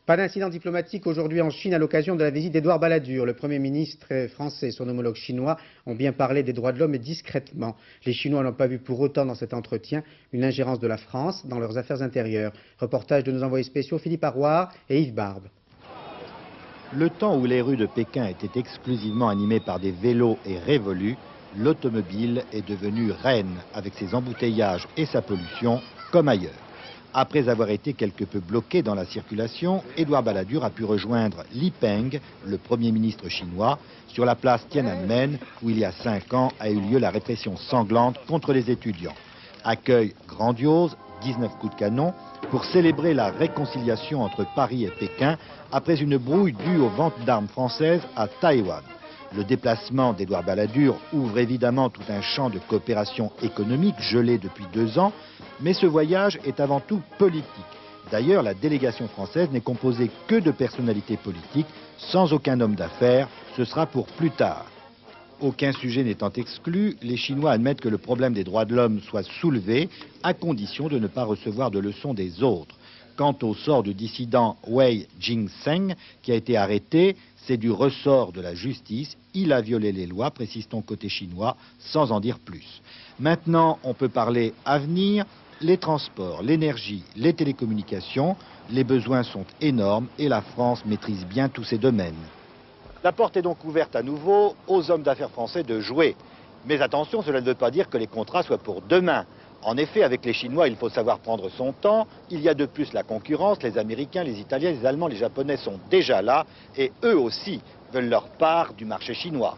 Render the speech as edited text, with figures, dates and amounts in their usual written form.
Pas d'incident diplomatique aujourd'hui en Chine à l'occasion de la visite d'Édouard Balladur. Le Premier ministre français et son homologue chinois ont bien parlé des droits de l'homme et discrètement. Les Chinois n'ont pas vu pour autant dans cet entretien une ingérence de la France dans leurs affaires intérieures. Reportage de nos envoyés spéciaux Philippe Arroir et Yves Barbe. Le temps où les rues de Pékin étaient exclusivement animées par des vélos et révolus, l'automobile est devenue reine avec ses embouteillages et sa pollution comme ailleurs. Après avoir été quelque peu bloqué dans la circulation, Édouard Balladur a pu rejoindre Li Peng, le Premier ministre chinois, sur la place Tiananmen, où il y a 5 ans a eu lieu la répression sanglante contre les étudiants. Accueil grandiose, 19 coups de canon, pour célébrer la réconciliation entre Paris et Pékin après une brouille due aux ventes d'armes françaises à Taïwan. Le déplacement d'Édouard Balladur ouvre évidemment tout un champ de coopération économique gelé depuis 2 ans, mais ce voyage est avant tout politique. D'ailleurs, la délégation française n'est composée que de personnalités politiques, sans aucun homme d'affaires, ce sera pour plus tard. Aucun sujet n'étant exclu, les Chinois admettent que le problème des droits de l'homme soit soulevé, à condition de ne pas recevoir de leçons des autres. Quant au sort du dissident Wei Jingsheng, qui a été arrêté, c'est du ressort de la justice. Il a violé les lois, précise-t-on côté chinois, sans en dire plus. Maintenant, on peut parler avenir, les transports, l'énergie, les télécommunications. Les besoins sont énormes et la France maîtrise bien tous ces domaines. La porte est donc ouverte à nouveau aux hommes d'affaires français de jouer. Mais attention, cela ne veut pas dire que les contrats soient pour demain. En effet, avec les Chinois, il faut savoir prendre son temps. Il y a de plus la concurrence. Les Américains, les Italiens, les Allemands, les Japonais sont déjà là. Et eux aussi veulent leur part du marché chinois.